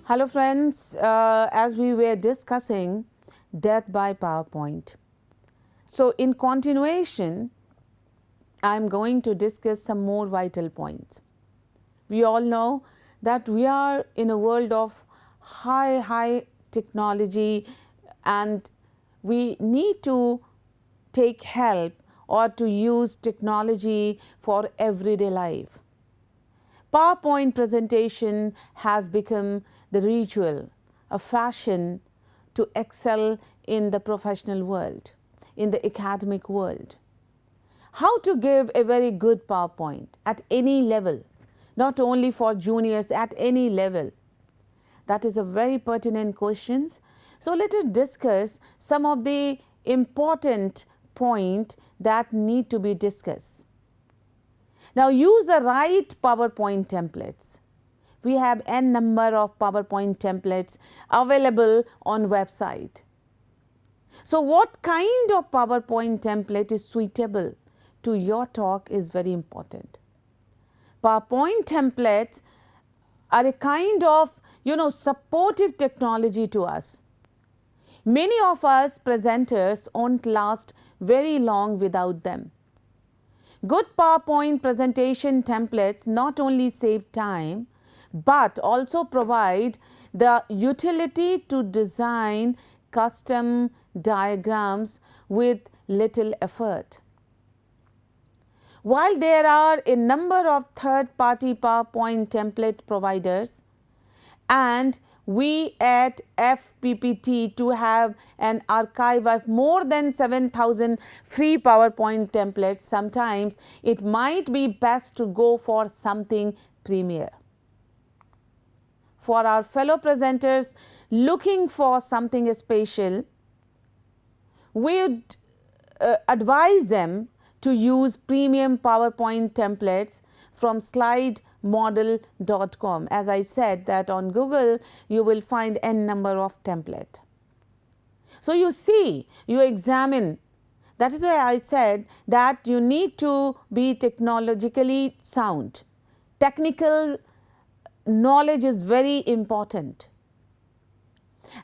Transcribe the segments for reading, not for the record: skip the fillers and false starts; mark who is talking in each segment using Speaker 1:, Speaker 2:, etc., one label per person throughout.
Speaker 1: Hello friends, as we were discussing death by PowerPoint. So in continuation, I am going to discuss some more vital points. We all know that we are in a world of high technology and we need to take help or to use technology for everyday life. PowerPoint presentation has become the ritual, a fashion to excel in the professional world, in the academic world. How to give a very good PowerPoint at any level, not only for juniors, at any level. That is a very pertinent question. So let us discuss some of the important points that need to be discussed. Now use the right PowerPoint templates. We have n number of PowerPoint templates available on website. So what kind of PowerPoint template is suitable to your talk is very important. PowerPoint templates are a kind of supportive technology to us. Many of us presenters won't last very long without them. Good PowerPoint presentation templates not only save time, but also provide the utility to design custom diagrams with little effort. While there are a number of third-party PowerPoint template providers, and we at FPPT to have an archive of more than 7,000 free PowerPoint templates, sometimes it might be best to go for something premier. For our fellow presenters looking for something special, we would advise them to use premium PowerPoint templates from slidemodel.com. As I said that on Google you will find n number of template. So you see, you examine. That is why I said that you need to be technologically sound. Technical knowledge is very important.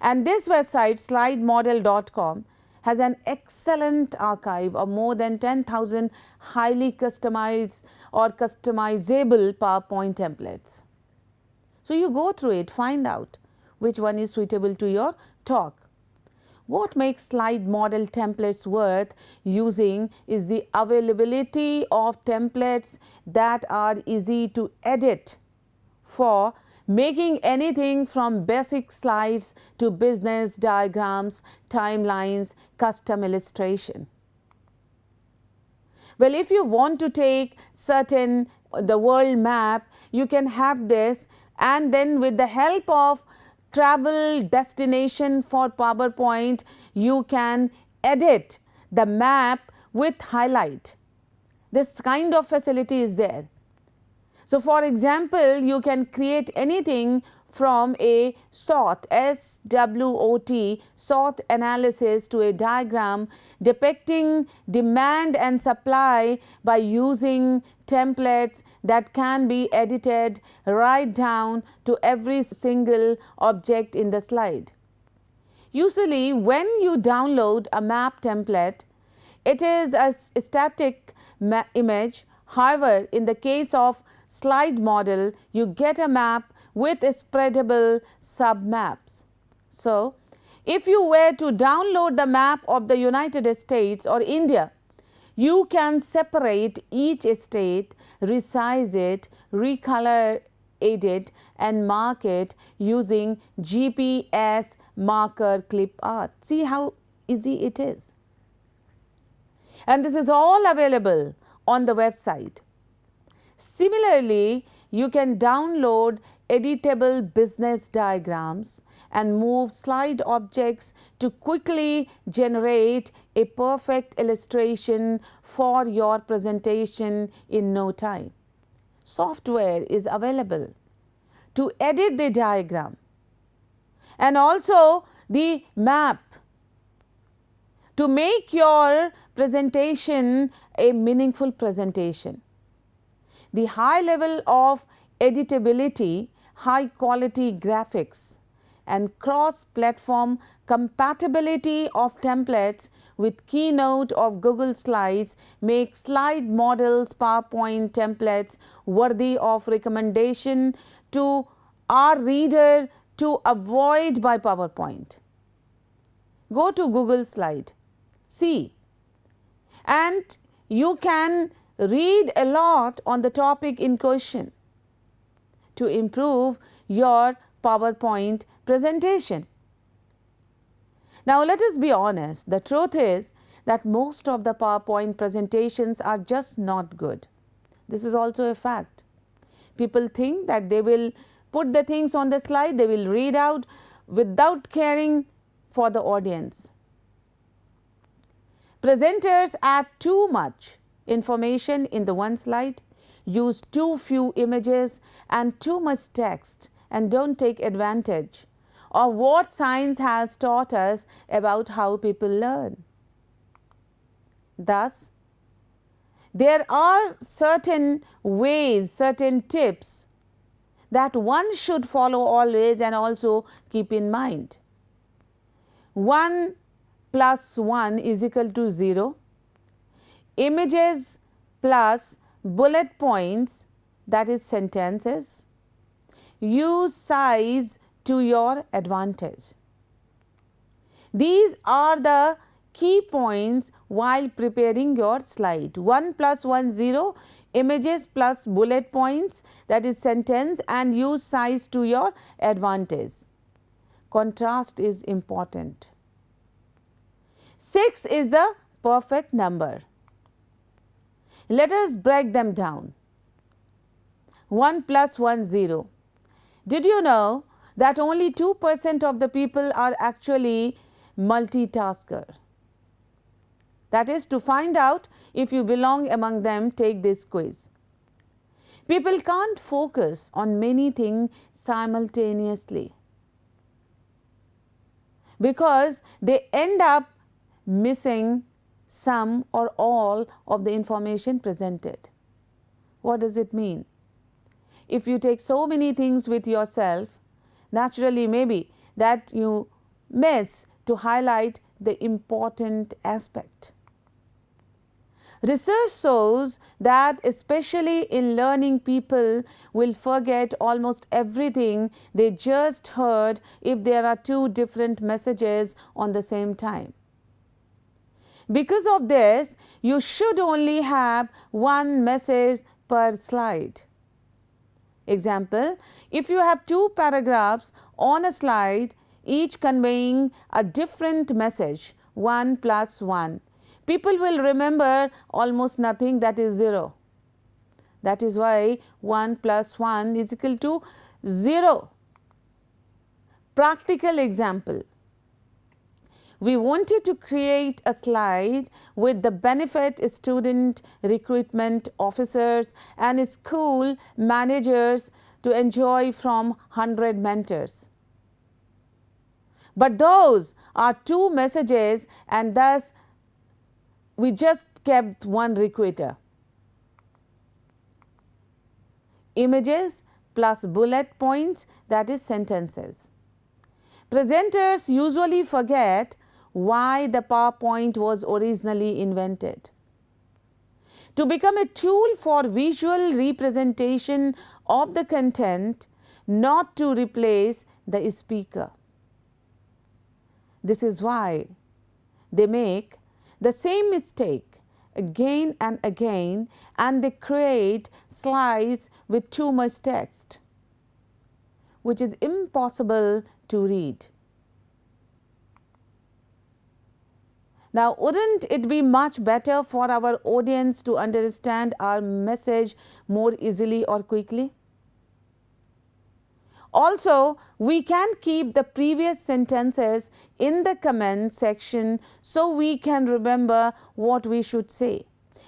Speaker 1: And this website slidemodel.com has an excellent archive of more than 10,000 highly customized or customizable PowerPoint templates. So you go through it, find out which one is suitable to your talk. What makes slide model templates worth using is the availability of templates that are easy to edit for making anything from basic slides to business diagrams, timelines, custom illustration. Well, if you want to take the world map, you can have this, and then with the help of travel destination for PowerPoint, you can edit the map with highlight. This kind of facility is there. So for example, you can create anything from a SWOT, S-W-O-T, SWOT analysis to a diagram depicting demand and supply by using templates that can be edited right down to every single object in the slide. Usually when you download a map template, it is a static image. However, in the case of slide model, you get a map with spreadable submaps. So if you were to download the map of the United States or India, you can separate each state, resize it, recolor it, and mark it using GPS marker clip art. See how easy it is. And this is all available on the website. Similarly, you can download editable business diagrams and move slide objects to quickly generate a perfect illustration for your presentation in no time. Software is available to edit the diagram and also the map to make your presentation a meaningful presentation. The high level of editability, high quality graphics and cross-platform compatibility of templates with Keynote of Google Slides make slide models PowerPoint templates worthy of recommendation to our reader to avoid by PowerPoint. Go to Google Slide, see, and you can read a lot on the topic in question to improve your PowerPoint presentation. Now let us be honest, the truth is that most of the PowerPoint presentations are just not good. This is also a fact. People think that they will put the things on the slide, they will read out without caring for the audience. Presenters add too much information in the one slide, use too few images and too much text, and don't take advantage of what science has taught us about how people learn. Thus, there are certain ways, certain tips that one should follow always and also keep in mind. 1 plus 1 is equal to 0. Images plus bullet points, that is sentences. Use size to your advantage. These are the key points while preparing your slide. 1 plus 1, 0. Images plus bullet points, that is sentence, and use size to your advantage. Contrast is important. 6 is the perfect number. Let us break them down. 1 plus 1, 0. Did you know that only 2% of the people are actually multitasker? That is, to find out if you belong among them, take this quiz. People can't focus on many things simultaneously because they end up missing some or all of the information presented. What does it mean? If you take so many things with yourself, naturally maybe that you miss to highlight the important aspect. Research shows that especially in learning, people will forget almost everything they just heard if there are two different messages on the same time. Because of this, you should only have one message per slide. Example, if you have two paragraphs on a slide, each conveying a different message, 1 plus 1, people will remember almost nothing, that is 0. That is why 1 plus 1 is equal to 0. Practical example. We wanted to create a slide with the benefit student recruitment officers and school managers to enjoy from 100 mentors. But those are two messages, and thus we just kept one recruiter. Images plus bullet points, that is sentences. Presenters usually forget why the PowerPoint was originally invented. To become a tool for visual representation of the content, not to replace the speaker. This is why they make the same mistake again and again, and they create slides with too much text, which is impossible to read. Now, wouldn't it be much better for our audience to understand our message more easily or quickly? Also, we can keep the previous sentences in the comment section so we can remember what we should say.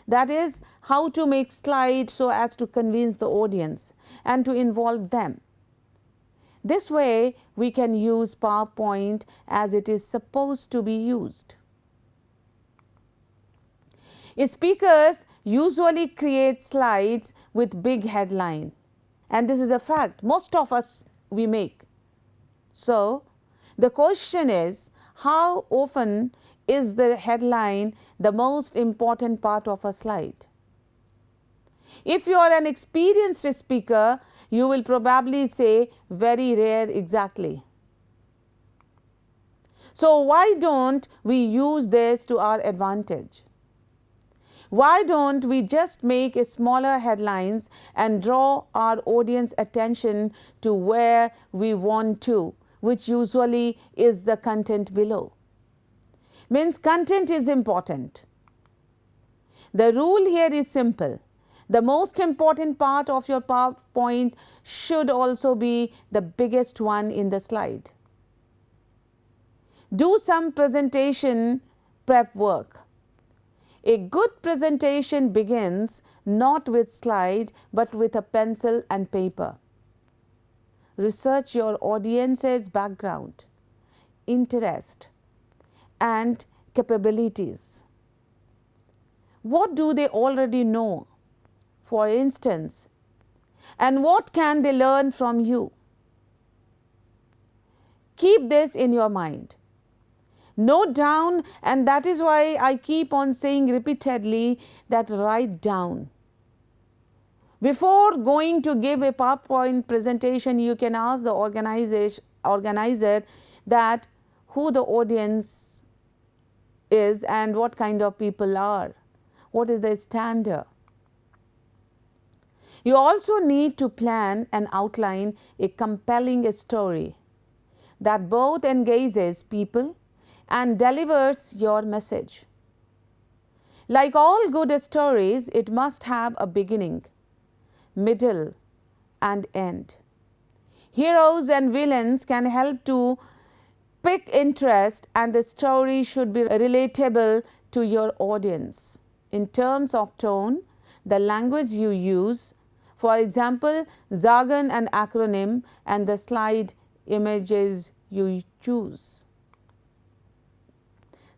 Speaker 1: That is, how to make slides so as to convince the audience and to involve them. This way, we can use PowerPoint as it is supposed to be used. Speakers usually create slides with big headline. And this is a fact. Most of us, we make. So, the question is, how often is the headline the most important part of a slide? If you are an experienced speaker, you will probably say very rare exactly. So, why don't we use this to our advantage? Why don't we just make smaller headlines and draw our audience attention to where we want to, which usually is the content below? Means content is important. The rule here is simple. The most important part of your PowerPoint should also be the biggest one in the slide. Do some presentation prep work. A good presentation begins not with slide but with a pencil and paper. Research your audience's background, interest, and capabilities. What do they already know, for instance, and what can they learn from you? Keep this in your mind. Note down, and that is why I keep on saying repeatedly that write down. Before going to give a PowerPoint presentation, you can ask the organizer that who the audience is and what kind of people are. What is the standard? You also need to plan and outline a compelling story that both engages people and delivers your message. Like all good stories, it must have a beginning, middle, and end. Heroes and villains can help to pick interest, and the story should be relatable to your audience. In terms of tone, the language you use, for example, jargon and acronym, and the slide images you choose.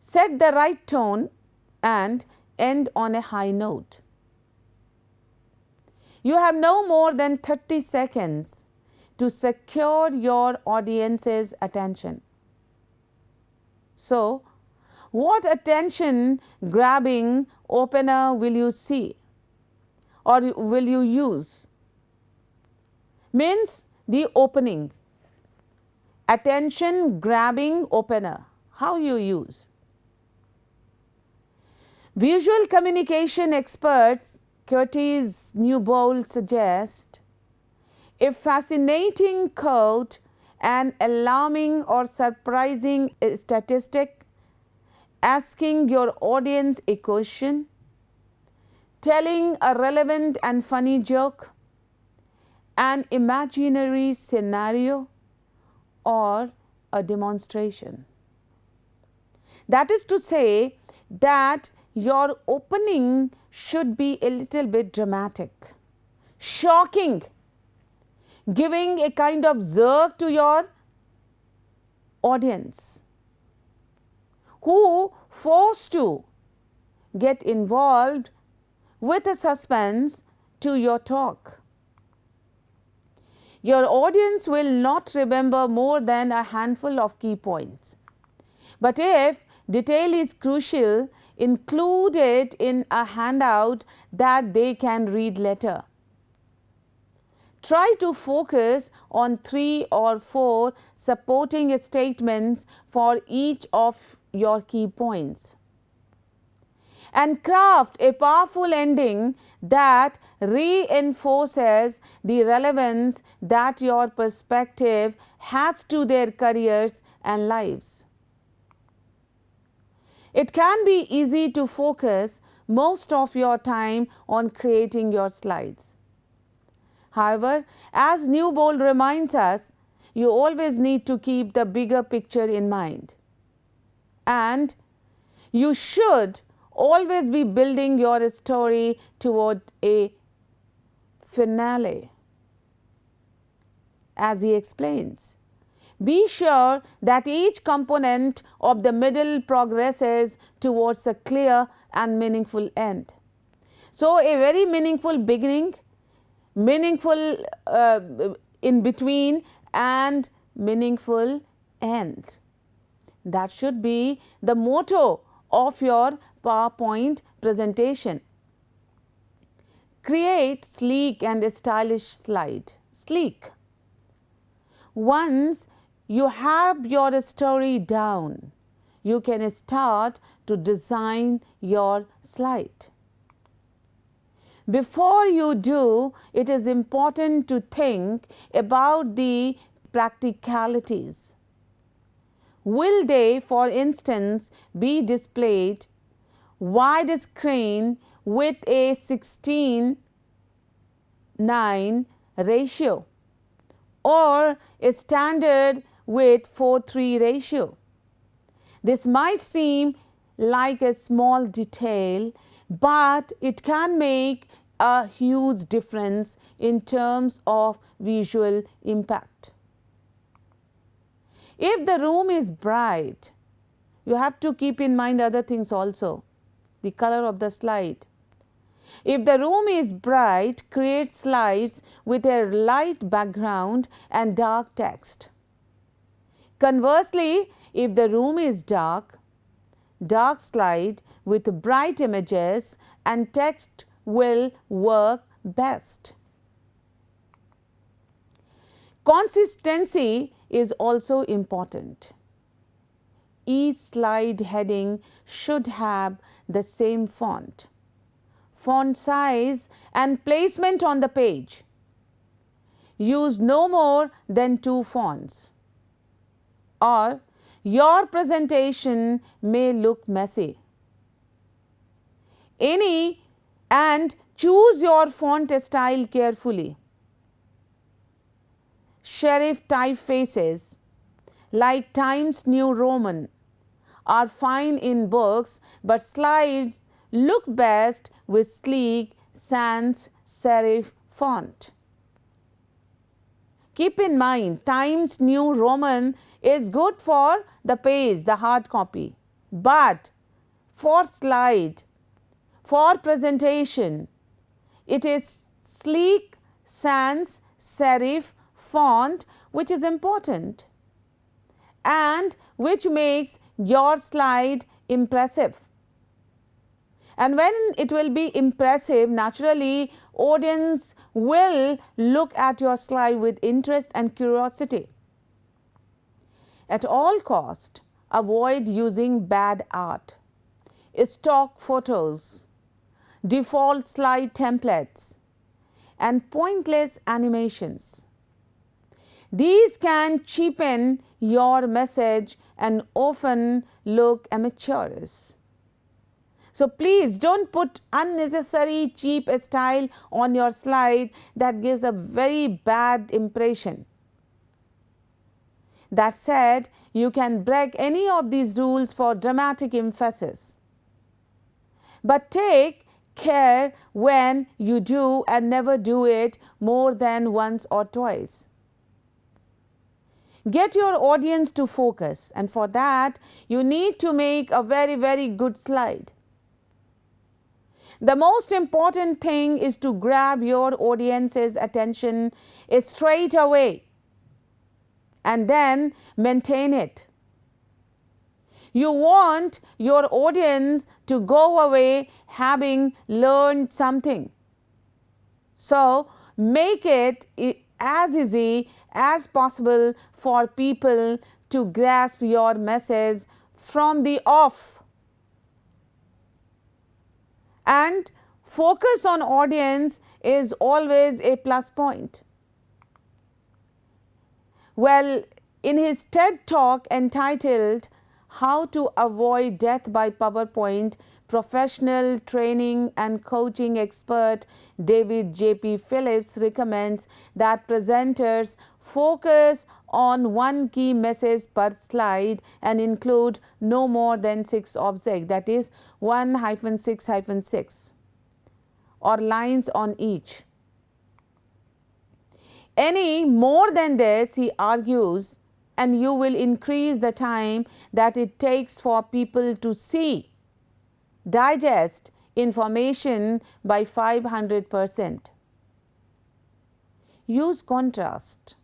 Speaker 1: Set the right tone and end on a high note. You have no more than 30 seconds to secure your audience's attention. So, what attention grabbing opener will you see or will you use? Means the opening. Attention grabbing opener. How you use? Visual communication experts Curtis Newbold suggest a fascinating quote, an alarming or surprising statistic, asking your audience a question, telling a relevant and funny joke, an imaginary scenario, or a demonstration. That is to say that your opening should be a little bit dramatic, shocking, giving a kind of jerk to your audience, who forced to get involved with a suspense to your talk. Your audience will not remember more than a handful of key points. But if detail is crucial, include it in a handout that they can read later. Try to focus on 3 or 4 supporting statements for each of your key points. And craft a powerful ending that reinforces the relevance that your perspective has to their careers and lives. It can be easy to focus most of your time on creating your slides. However, as Newbold reminds us, you always need to keep the bigger picture in mind. And you should always be building your story toward a finale. As he explains, be sure that each component of the middle progresses towards a clear and meaningful end. So, a very meaningful beginning meaningful in between and meaningful end. That should be the motto of your PowerPoint presentation. Create sleek and stylish slide. Sleek. Once you have your story down, you can start to design your slide. Before you do, it is important to think about the practicalities. Will they, for instance, be displayed widescreen with a 16:9 ratio or a standard with 4:3 ratio? This might seem like a small detail, but it can make a huge difference in terms of visual impact. If the room is bright, you have to keep in mind other things also, the color of the slide. If the room is bright, create slides with a light background and dark text. Conversely, if the room is dark, dark slide with bright images and text will work best. Consistency is also important. Each slide heading should have the same font size and placement on the page. Use no more than 2 fonts, or your presentation may look messy. And choose your font style carefully. Serif typefaces like Times New Roman are fine in books, but slides look best with sleek sans serif font. Keep in mind, Times New Roman is good for the page, the hard copy, but for slide, for presentation, it is sleek sans serif font which is important and which makes your slide impressive. And when it will be impressive, naturally, audience will look at your slide with interest and curiosity. At all cost, avoid using bad art, stock photos, default slide templates, and pointless animations. These can cheapen your message and often look amateurish. So please don't put unnecessary cheap style on your slide that gives a very bad impression. That said, you can break any of these rules for dramatic emphasis. But take care when you do and never do it more than once or twice. Get your audience to focus, and for that you need to make a very, very good slide. The most important thing is to grab your audience's attention straight away and then maintain it. You want your audience to go away having learned something. So make it as easy as possible for people to grasp your message from the off. And focus on audience is always a plus point. Well, in his TED Talk entitled How to Avoid Death by PowerPoint, professional training and coaching expert David J.P. Phillips recommends that presenters focus on one key message per slide and include no more than 6 objects, that is 1-6-6 or lines on each. Any more than this, he argues, and you will increase the time that it takes for people to see, digest information by 500%. Use contrast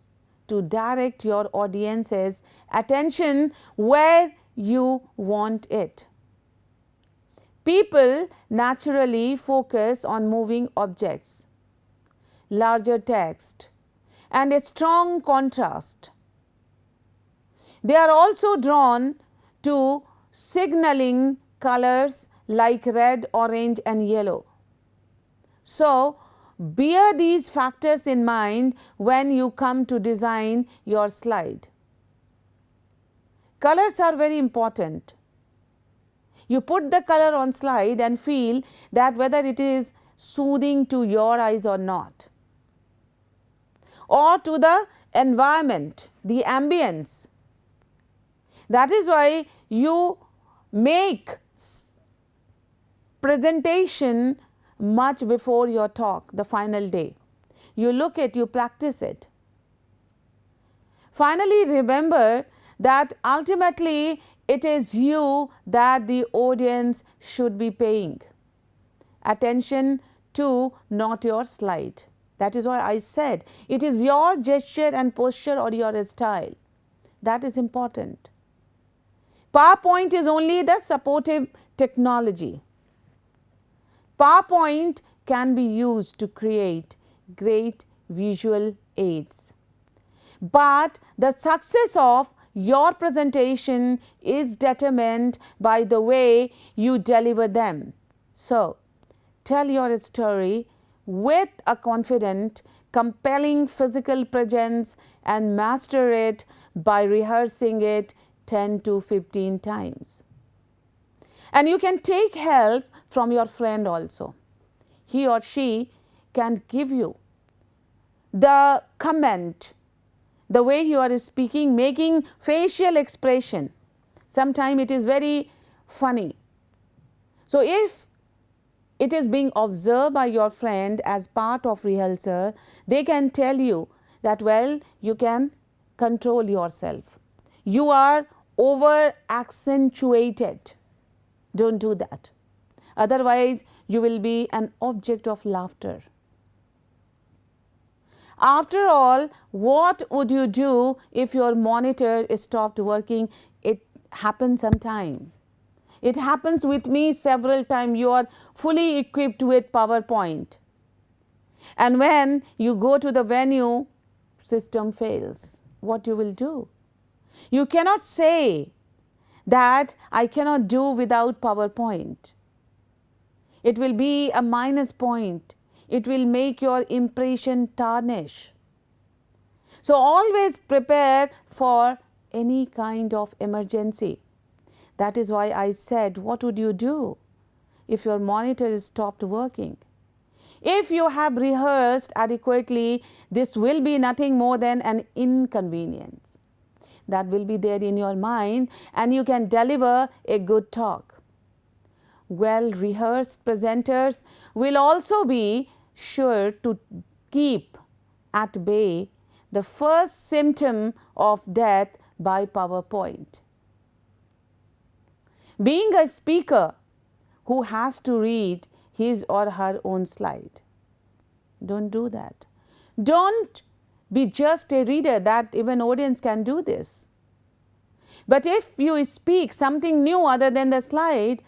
Speaker 1: to direct your audience's attention where you want it. People naturally focus on moving objects, larger text, and a strong contrast. They are also drawn to signaling colors like red, orange, and yellow. So, bear these factors in mind when you come to design your slide. Colors are very important. You put the color on slide and feel that whether it is soothing to your eyes or not, or to the environment, the ambience. That is why you make presentation much before your talk, the final day. You look at, you practice it. Finally, remember that ultimately it is you that the audience should be paying attention to, not your slide. That is why I said it is your gesture and posture or your style. That is important. PowerPoint is only the supportive technology. PowerPoint can be used to create great visual aids. But the success of your presentation is determined by the way you deliver them. So, tell your story with a confident, compelling physical presence and master it by rehearsing it 10 to 15 times. And you can take help from your friend also. He or she can give you the comment, the way you are speaking, making facial expression. Sometimes it is very funny. So, if it is being observed by your friend as part of rehearsal, they can tell you that, well, you can control yourself. You are over accentuated. Don't do that. Otherwise, you will be an object of laughter. After all, what would you do if your monitor stopped working? It happens sometime. It happens with me several times. You are fully equipped with PowerPoint. And when you go to the venue, system fails. What you will do? You cannot say that I cannot do without PowerPoint. It will be a minus point. It will make your impression tarnish. So, always prepare for any kind of emergency. That is why I said, what would you do if your monitor stopped working? If you have rehearsed adequately, this will be nothing more than an inconvenience that will be there in your mind, and you can deliver a good talk. Well rehearsed presenters will also be sure to keep at bay the first symptom of death by PowerPoint. Being a speaker who has to read his or her own slide. Don't do that. Don't be just a reader, that even audience can do this. But if you speak something new other than the slide,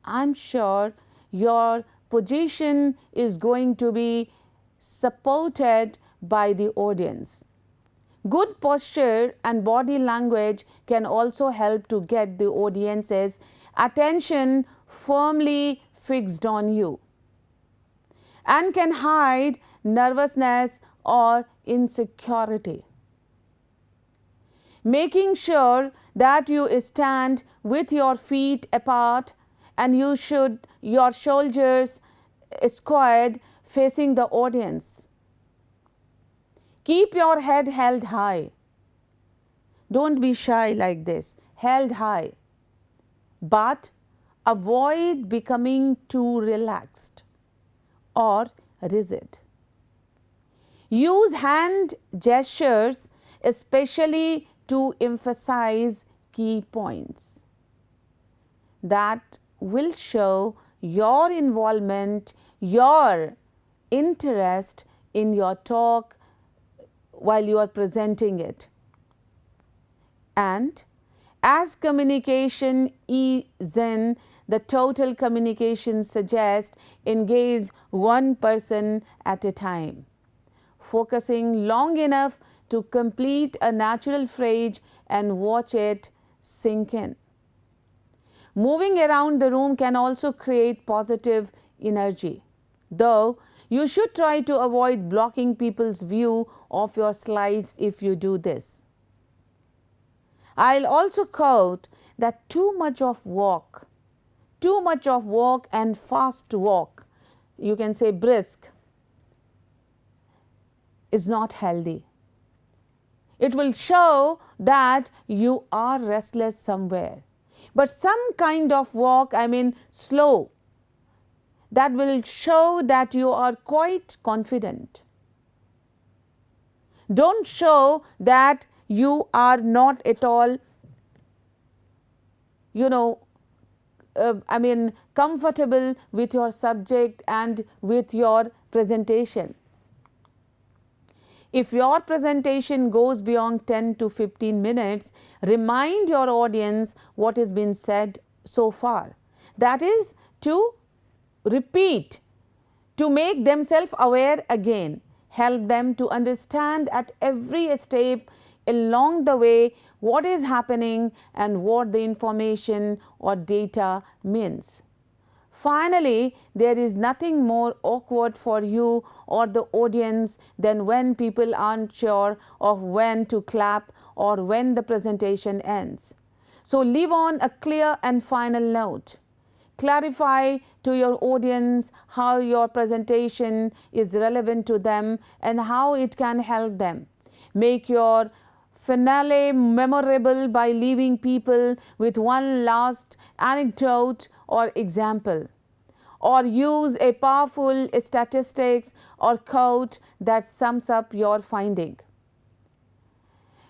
Speaker 1: I'm sure your position is going to be supported by the audience. Good posture and body language can also help to get the audience's attention firmly fixed on you and can hide nervousness or insecurity. Making sure that you stand with your feet apart and your shoulders squared facing the audience. Keep your head held high. Don't be shy like this, held high. But avoid becoming too relaxed or rigid. Use hand gestures especially to emphasize key points that will show your involvement, your interest in your talk while you are presenting it. And as communication is in, the total communication suggests engage one person at a time, focusing long enough to complete a natural phrase and watch it sink in. Moving around the room can also create positive energy, though you should try to avoid blocking people's view of your slides if you do this. I'll also quote that too much of walk and fast walk, you can say brisk, is not healthy. It will show that you are restless somewhere. But some kind of walk, I mean slow, that will show that you are quite confident. Don't show that you are not at all, comfortable with your subject and with your presentation. If your presentation goes beyond 10 to 15 minutes, remind your audience what has been said so far. That is to repeat, to make themselves aware again, help them to understand at every step along the way what is happening and what the information or data means. Finally, there is nothing more awkward for you or the audience than when people aren't sure of when to clap or when the presentation ends. So leave on a clear and final note. Clarify to your audience how your presentation is relevant to them and how it can help them. Make your finale memorable by leaving people with one last anecdote or example, or use a powerful statistics or quote that sums up your finding.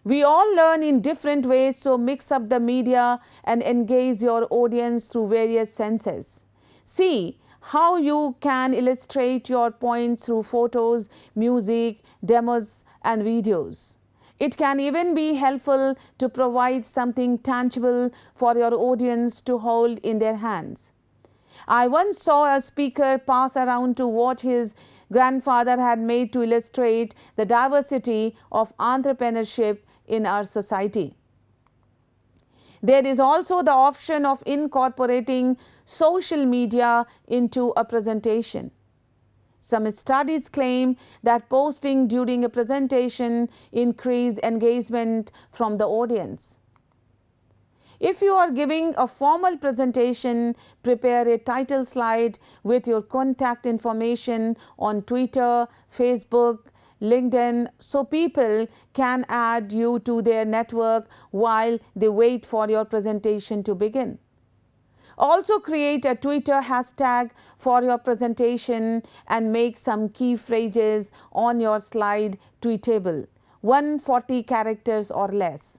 Speaker 1: We all learn in different ways, so mix up the media and engage your audience through various senses. See how you can illustrate your point through photos, music, demos, and videos. It can even be helpful to provide something tangible for your audience to hold in their hands. I once saw a speaker pass around to what his grandfather had made to illustrate the diversity of entrepreneurship in our society. There is also the option of incorporating social media into a presentation. Some studies claim that posting during a presentation increases engagement from the audience. If you are giving a formal presentation, prepare a title slide with your contact information on Twitter, Facebook, LinkedIn, so people can add you to their network while they wait for your presentation to begin. Also create a Twitter hashtag for your presentation and make some key phrases on your slide tweetable, 140 characters or less.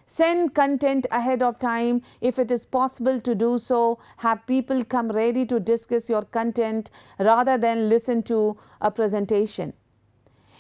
Speaker 1: Send content ahead of time if it is possible to do so. Have people come ready to discuss your content rather than listen to a presentation.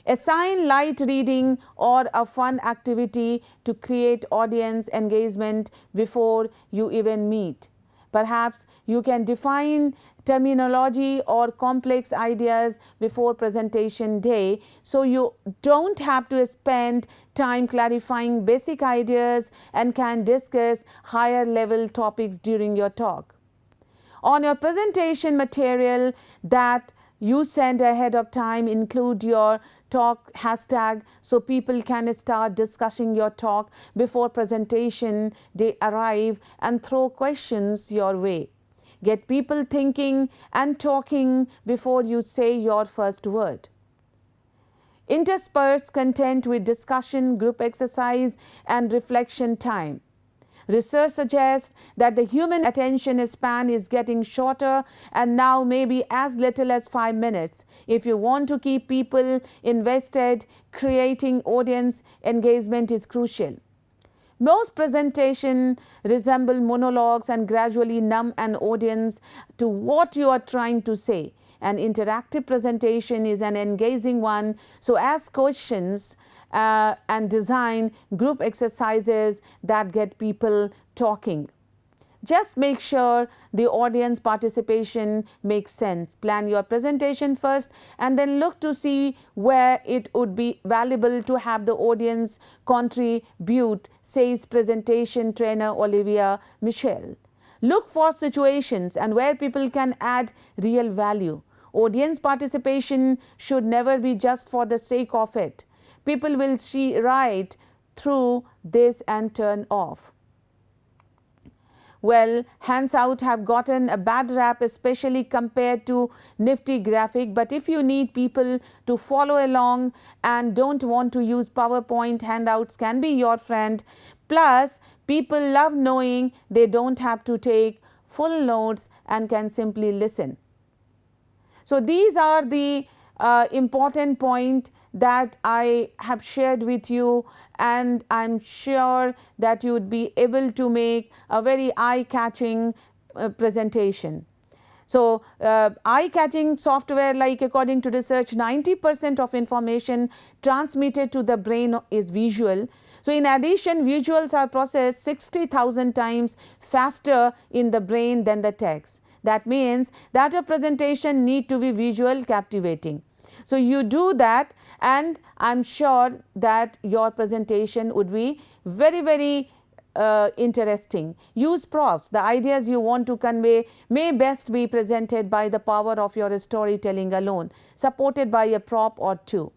Speaker 1: Assign light reading or a fun activity to create audience engagement before you even meet. Perhaps you can define terminology or complex ideas before presentation day, so you don't have to spend time clarifying basic ideas and can discuss higher level topics during your talk. On your presentation material that you send ahead of time, include your talk hashtag so people can start discussing your talk before presentation day arrive and throw questions your way. Get people thinking and talking before you say your first word. Intersperse content with discussion, group exercise, and reflection time. Research suggests that the human attention span is getting shorter and now maybe as little as 5 minutes. If you want to keep people invested, creating audience engagement is crucial. Most presentation resemble monologues and gradually numb an audience to what you are trying to say. An interactive presentation is an engaging one, so ask questions and design group exercises that get people talking. Just make sure the audience participation makes sense. Plan your presentation first and then look to see where it would be valuable to have the audience contribute, says presentation trainer Olivia Michelle. Look for situations and where people can add real value. Audience participation should never be just for the sake of it. People will see right through this and turn off. Well, hands out have gotten a bad rap, especially compared to nifty graphic. But if you need people to follow along and don't want to use PowerPoint, handouts can be your friend. Plus, people love knowing they don't have to take full notes and can simply listen. So these are the important point that I have shared with you, and I'm sure that you would be able to make a very eye-catching presentation. So eye-catching software, like according to research, 90% of information transmitted to the brain is visual. So in addition, visuals are processed 60,000 times faster in the brain than the text. That means that your presentation need to be visual captivating. So you do that, and I'm sure that your presentation would be very, very interesting. Use props. The ideas you want to convey may best be presented by the power of your storytelling alone, supported by a prop or two.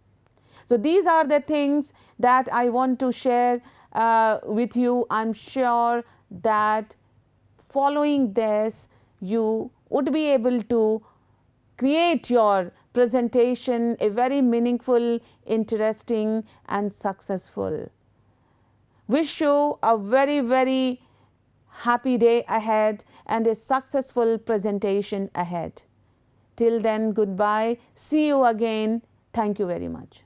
Speaker 1: So these are the things that I want to share with you. I'm sure that following this, you would be able to create your presentation a very meaningful, interesting and successful. Wish you a very, very happy day ahead and a successful presentation ahead. Till then, goodbye. See you again. Thank you very much.